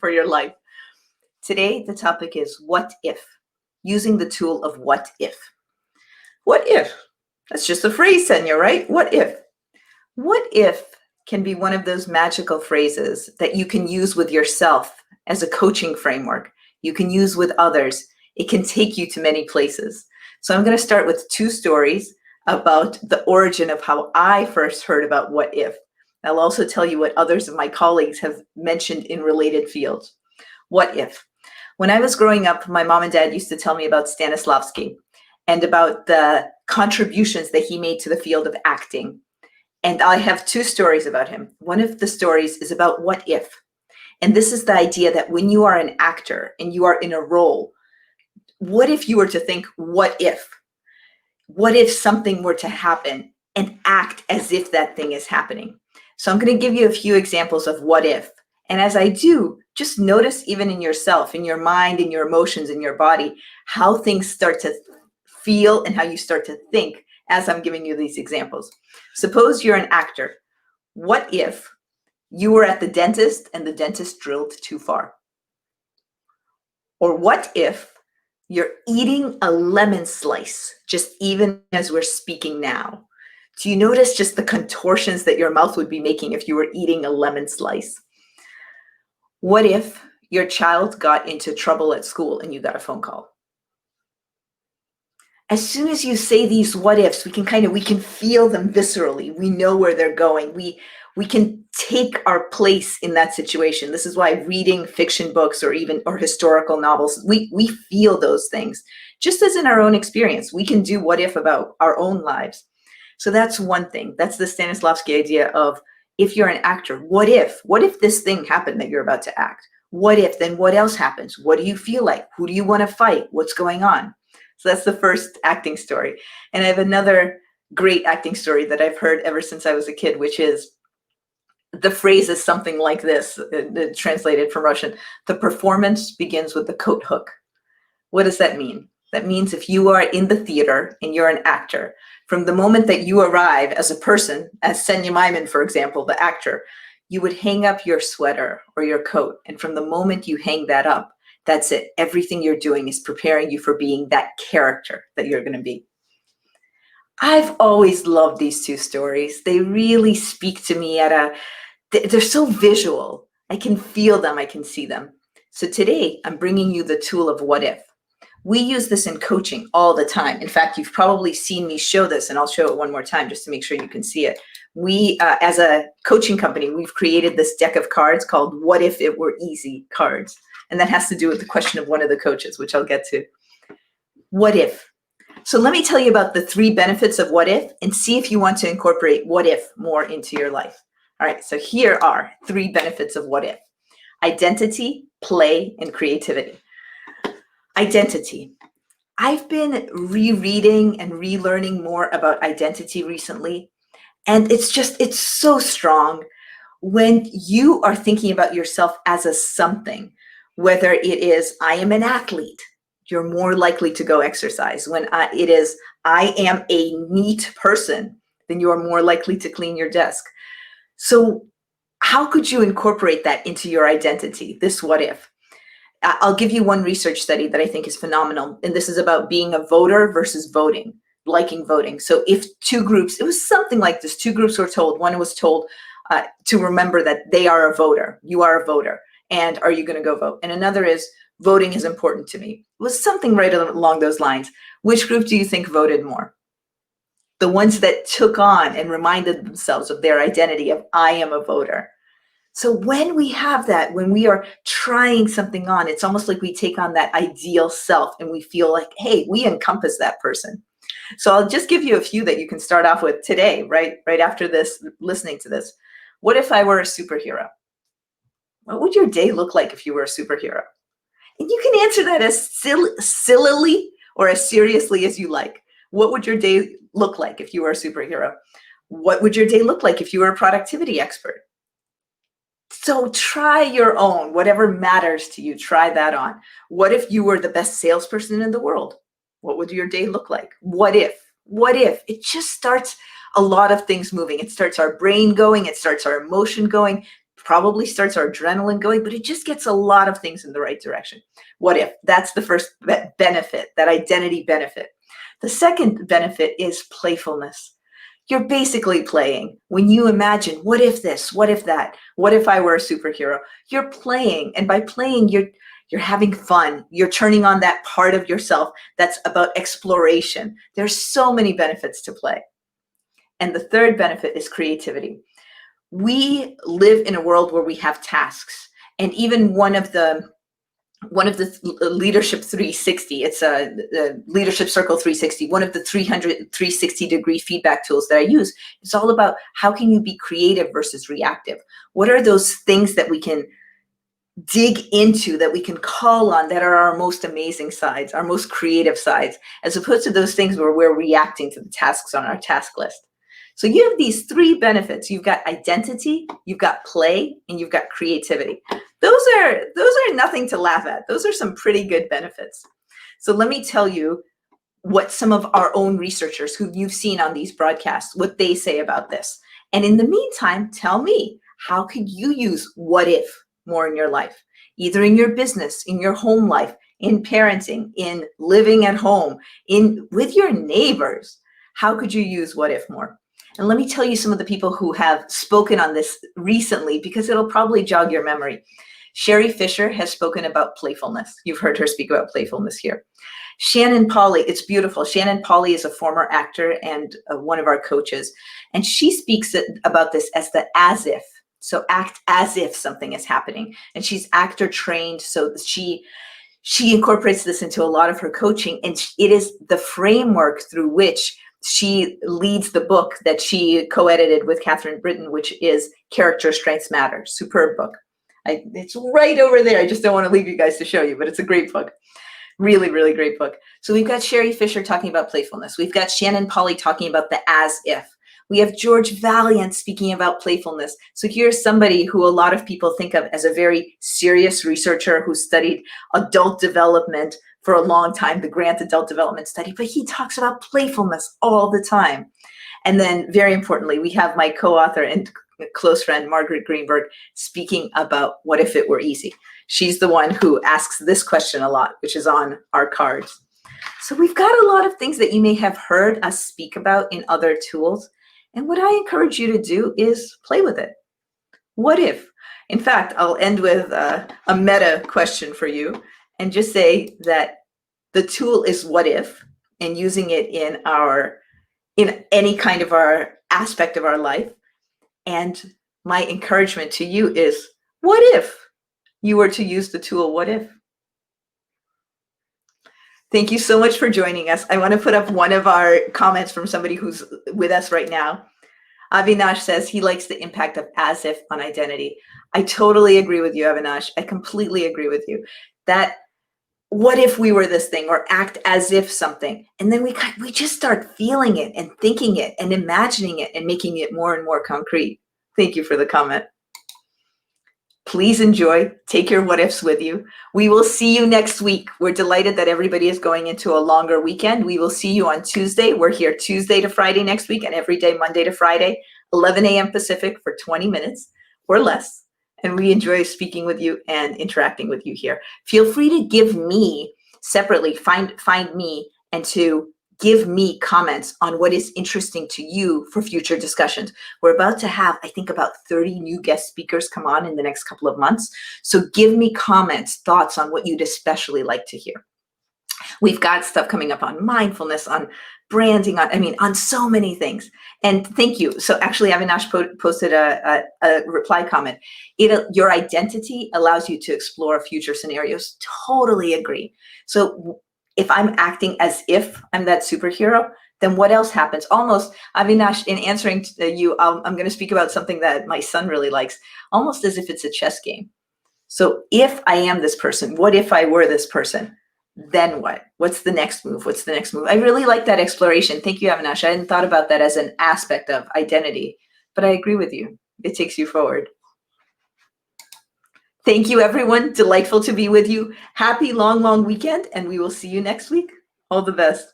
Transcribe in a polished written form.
for your life. Today, the topic is what if, using the tool of what if. What if? That's just a phrase, Senia, right? What if? What if can be one of those magical phrases that you can use with yourself as a coaching framework. You can use with others. It can take you to many places. So I'm going to start with two stories about the origin of how I first heard about what if. I'll also tell you what others of my colleagues have mentioned in related fields. What if? When I was growing up, my mom and dad used to tell me about Stanislavski and about the contributions that he made to the field of acting. And I have two stories about him. One of the stories is about what if. And this is the idea that when you are an actor and you are in a role, what if you were to think, what if? What if something were to happen, and act as if that thing is happening? So I'm going to give you a few examples of what if. And as I do, just notice even in yourself, in your mind, in your emotions, in your body, how things start to feel and how you start to think as I'm giving you these examples. Suppose you're an actor. What if you were at the dentist and the dentist drilled too far? Or what if you're eating a lemon slice, just even as we're speaking now? Do you notice just the contortions that your mouth would be making if you were eating a lemon slice? What if your child got into trouble at school and you got a phone call? As soon as you say these what ifs, we can feel them viscerally. We know where they're going. We can take our place in that situation. This is why reading fiction books or historical novels, we feel those things. Just as in our own experience, we can do what if about our own lives. So that's one thing. That's the Stanislavski idea of, if you're an actor, what if? What if this thing happened that you're about to act? What if? Then what else happens? What do you feel like? Who do you want to fight? What's going on? So that's the first acting story. And I have another great acting story that I've heard ever since I was a kid, which is, the phrase is something like this, translated from Russian: the performance begins with the coat hook. What does that mean? That means if you are in the theater and you're an actor, from the moment that you arrive as a person, as Senia Maymin, for example, the actor, you would hang up your sweater or your coat. And from the moment you hang that up, that's it. Everything you're doing is preparing you for being that character that you're going to be. I've always loved these two stories. They really speak to me they're so visual. I can feel them. I can see them. So today I'm bringing you the tool of what if. We use this in coaching all the time. In fact, you've probably seen me show this, and I'll show it one more time just to make sure you can see it. We, as a coaching company, we've created this deck of cards called What If It Were Easy cards. And that has to do with the question of one of the coaches, which I'll get to. What if? So let me tell you about the 3 benefits of what if, and see if you want to incorporate what if more into your life. All right, so here are 3 benefits of what if: identity, play, and creativity. Identity. I've been rereading and relearning more about identity recently, and it's so strong when you are thinking about yourself as a something. Whether it is, I am an athlete, you're more likely to go exercise. When it is, I am a neat person, then you are more likely to clean your desk. So how could you incorporate that into your identity, this what if? I'll give you one research study that I think is phenomenal. And this is about being a voter versus voting, liking voting. So if 2 groups, it was something like this, 2 groups were told, one was told to remember that they are a voter, you are a voter, and are you going to go vote? And another is, voting is important to me. It was something right along those lines. Which group do you think voted more? The ones that took on and reminded themselves of their identity of, I am a voter. So when we have that, when we are trying something on, it's almost like we take on that ideal self and we feel like, hey, we encompass that person. So I'll just give you a few that you can start off with today, right after this, listening to this. What if I were a superhero? What would your day look like if you were a superhero? And you can answer that as sillily or as seriously as you like. What would your day look like if you were a superhero? What would your day look like if you were a productivity expert? So try your own, whatever matters to you, try that on. What if you were the best salesperson in the world? What would your day look like? What if? What if? It just starts a lot of things moving. It starts our brain going. It starts our emotion going. probably starts our adrenaline going, but it just gets a lot of things in the right direction. What if? That's the first benefit, that identity benefit. The second benefit is playfulness. You're basically playing. When you imagine, what if this, what if that, what if I were a superhero? You're playing, and by playing, you're having fun. You're turning on that part of yourself that's about exploration. There's so many benefits to play. And the third benefit is creativity. We live in a world where we have tasks, and even one of the leadership 360, it's a leadership circle 360, one of the 360 degree feedback tools that I use. It's all about how can you be creative versus reactive. What are those things that we can dig into, that we can call on, that are our most amazing sides, our most creative sides, as opposed to those things where we're reacting to the tasks on our task list. So you have these three benefits. You've got identity, you've got play, and you've got creativity. Those are nothing to laugh at. Those are some pretty good benefits. So let me tell you what some of our own researchers who you've seen on these broadcasts, what they say about this. And in the meantime, tell me, how could you use what if more in your life, either in your business, in your home life, in parenting, in living at home, with your neighbors? How could you use what if more? And let me tell you some of the people who have spoken on this recently, because it'll probably jog your memory. Sherry Fisher has spoken about playfulness. You've heard her speak about playfulness here. Shannon Polly, it's beautiful. Shannon Polly is a former actor and one of our coaches. And she speaks about this as the as if. So act as if something is happening. And she's actor trained, so she incorporates this into a lot of her coaching. And it is the framework through which she leads the book that she co-edited with Catherine Britton, which is Character Strengths Matter. Superb book. It's right over there. I just don't want to leave you guys to show you, but it's a great book. Really, really great book. So we've got Sherry Fisher talking about playfulness. We've got Shannon Polly talking about the as if. We have George Valiant speaking about playfulness. So here's somebody who a lot of people think of as a very serious researcher who studied adult development for a long time, the Grant Adult Development Study, but he talks about playfulness all the time. And then very importantly, we have my co-author and close friend, Margaret Greenberg, speaking about what if it were easy. She's the one who asks this question a lot, which is on our cards. So we've got a lot of things that you may have heard us speak about in other tools. And what I encourage you to do is play with it. What if? In fact, I'll end with a meta question for you and just say that the tool is what if, and using it in any kind of our aspect of our life. And my encouragement to you is, what if you were to use the tool what if? Thank you so much for joining us. I want to put up one of our comments from somebody who's with us right now. Avinash says he likes the impact of as if on identity. I totally agree with you, Avinash. I completely agree with you. That what if we were this thing, or act as if something, and then we just start feeling it and thinking it and imagining it and making it more and more concrete. Thank you for the comment. Please enjoy. Take your what ifs with you. We will see you next week. We're delighted that everybody is going into a longer weekend. We will see you on Tuesday. We're here Tuesday to Friday next week, and every day, Monday to Friday, 11 a.m. Pacific for 20 minutes or less. And we enjoy speaking with you and interacting with you here. Feel free to give me separately, find me, and to give me comments on what is interesting to you for future discussions. We're about to have, I think, about 30 new guest speakers come on in the next couple of months. So give me comments, thoughts on what you'd especially like to hear. We've got stuff coming up on mindfulness, on branding, on so many things. And thank you. So actually, Avinash posted a reply comment. Your identity allows you to explore future scenarios. Totally agree. So if I'm acting as if I'm that superhero, then what else happens? Almost, Avinash, in answering to you, I'm going to speak about something that my son really likes, almost as if it's a chess game. So if I am this person, what if I were this person? Then what? What's the next move? What's the next move? I really like that exploration. Thank you, Avinash. I hadn't thought about that as an aspect of identity, but I agree with you. It takes you forward. Thank you, everyone. Delightful to be with you. Happy long, long weekend, and we will see you next week. All the best.